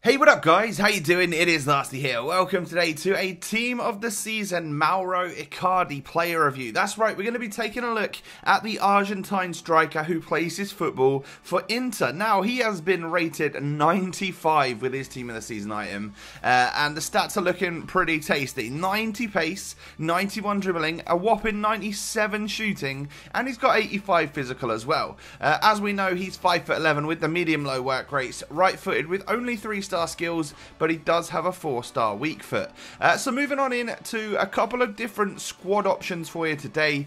Hey, what up guys? How you doing? It is Nasty here. Welcome today to a Team of the Season Mauro Icardi player review. That's right, we're going to be taking a look at the Argentine striker who plays his football for Inter. Now, he has been rated 95 with his Team of the Season item, and the stats are looking pretty tasty. 90 pace, 91 dribbling, a whopping 97 shooting, and he's got 85 physical as well. As we know, he's 5'11" with the medium-low work rates, right-footed with only 3-star skills, but he does have a 4-star weak foot. So moving on in to a couple of different squad options for you today.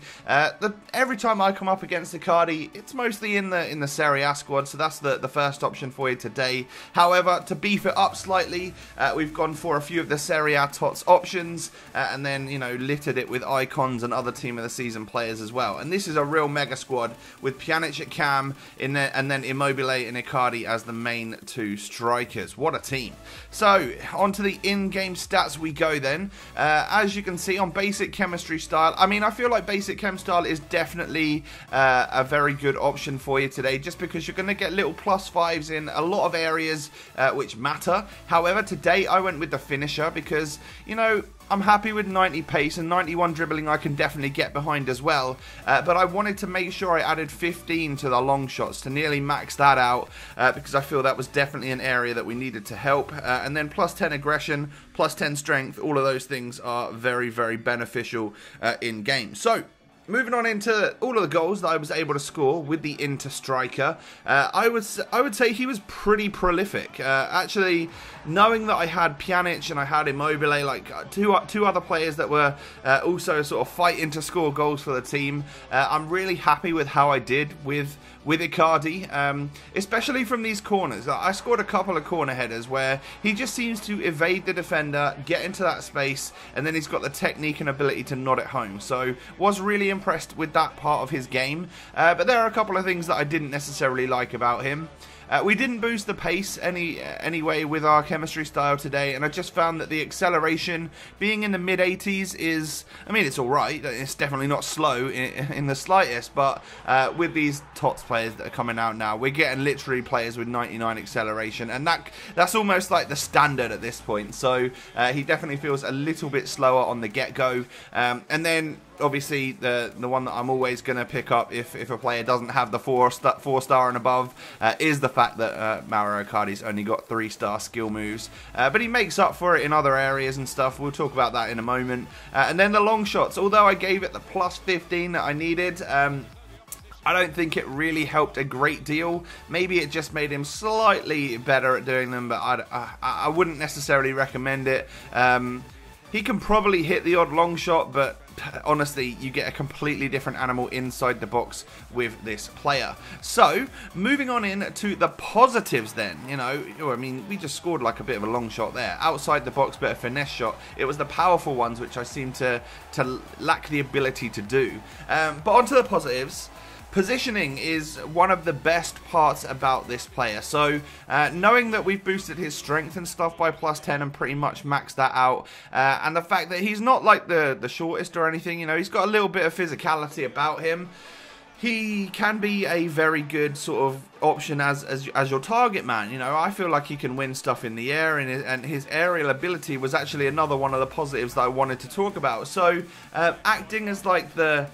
Every time I come up against Icardi, it's mostly in the Serie A squad, so that's the first option for you today. However, to beef it up slightly, we've gone for a few of the Serie A Tots options, and then, you know, littered it with icons and other Team of the Season players as well. And this is a real mega squad with Pjanic at cam in there, and then Immobile and Icardi as the main two strikers. What a team. So onto the in-game stats we go then. As you can see on basic chemistry style, I mean, I feel like basic chem style is definitely a very good option for you today, just because you're going to get little +5s in a lot of areas which matter. However, today I went with the finisher because, you know, I'm happy with 90 pace and 91 dribbling I can definitely get behind as well, but I wanted to make sure I added 15 to the long shots to nearly max that out, because I feel that was definitely an area that we needed to help, and then +10 aggression, +10 strength, all of those things are very, very beneficial in game. So moving on into all of the goals that I was able to score with the Inter striker, I would say he was pretty prolific. Actually, knowing that I had Pjanic and I had Immobile, like two other players that were also sort of fighting to score goals for the team, I'm really happy with how I did with Icardi, especially from these corners. I scored a couple of corner headers where he just seems to evade the defender, get into that space, and then he's got the technique and ability to nod it home. So was really impressed with that part of his game, but there are a couple of things that I didn't necessarily like about him. We didn't boost the pace anyway with our chemistry style today, and I just found that the acceleration being in the mid-80s is, I mean, it's alright, it's definitely not slow in the slightest, but with these Tots players that are coming out now, we're getting literally players with 99 acceleration, and that's almost like the standard at this point, so he definitely feels a little bit slower on the get-go, and then obviously the one that I'm always going to pick up if a player doesn't have the 4-star and above is the fact that Mauro Icardi's only got 3-star skill moves, but he makes up for it in other areas and stuff. We'll talk about that in a moment. And then the long shots, although I gave it the +15 that I needed, I don't think it really helped a great deal. Maybe it just made him slightly better at doing them, but I wouldn't necessarily recommend it. He can probably hit the odd long shot, but honestly, you get a completely different animal inside the box with this player. So, moving on in to the positives then, you know, I mean, we just scored like a bit of a long shot there. Outside the box, bit of finesse shot. It was the powerful ones which I seem to lack the ability to do. But onto the positives. Positioning is one of the best parts about this player. So knowing that we've boosted his strength and stuff by +10 and pretty much maxed that out, and the fact that he's not like the shortest or anything, you know, he's got a little bit of physicality about him. He can be a very good sort of option as your target man. You know, I feel like he can win stuff in the air, and his aerial ability was actually another one of the positives that I wanted to talk about. So acting as like the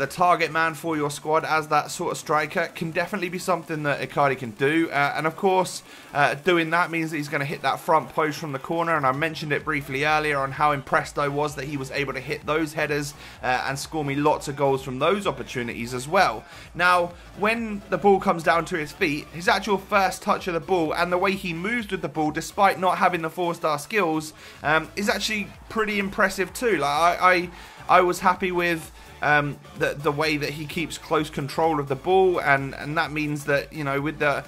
target man for your squad as that sort of striker can definitely be something that Icardi can do, and of course doing that means that he's going to hit that front post from the corner, and I mentioned it briefly earlier on how impressed I was that he was able to hit those headers and score me lots of goals from those opportunities as well. Now, when the ball comes down to his feet, his actual first touch of the ball and the way he moves with the ball despite not having the 4-star skills is actually pretty impressive too. Like I was happy with the way that he keeps close control of the ball, and that means that, you know, with the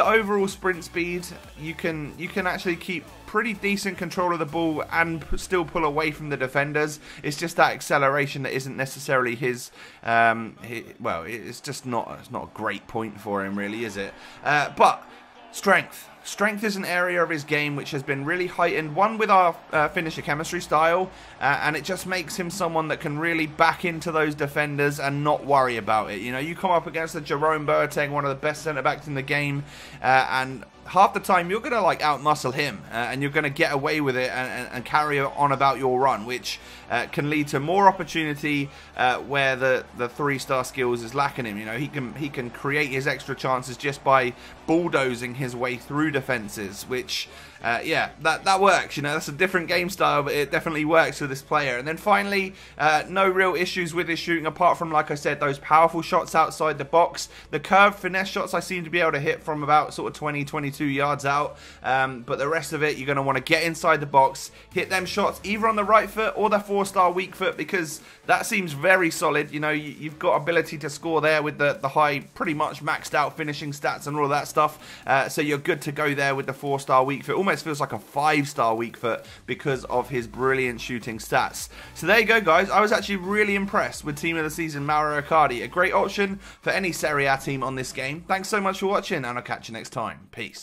overall sprint speed, you can actually keep pretty decent control of the ball and still pull away from the defenders. It's just that acceleration that isn't necessarily his, well, it's just not a great point for him really, is it? But strength. Strength is an area of his game which has been really heightened, one with our finisher chemistry style, and it just makes him someone that can really back into those defenders and not worry about it. You know, you come up against a Jerome Boateng, one of the best centre-backs in the game, and half the time you're going to like outmuscle him, and you're going to get away with it and carry on about your run, which can lead to more opportunity where the 3-star skills is lacking him. You know, he can create his extra chances just by bulldozing his way through defenses, which yeah, that works. You know, that's a different game style, but it definitely works for this player. And then finally, no real issues with his shooting apart from, like I said, those powerful shots outside the box. The curved finesse shots I seem to be able to hit from about sort of 20-22 yards out, but the rest of it you're going to want to get inside the box, hit them shots either on the right foot or the 4-star weak foot, because that seems very solid. You know, you've got ability to score there with the high, pretty much maxed out finishing stats and all of that stuff, so you're good to go there with the 4-star weak foot. Almost feels like a 5-star weak foot because of his brilliant shooting stats. So there you go, guys. I was actually really impressed with Team of the Season Mauro Icardi. A great option for any Serie A team on this game. Thanks so much for watching, and I'll catch you next time. Peace.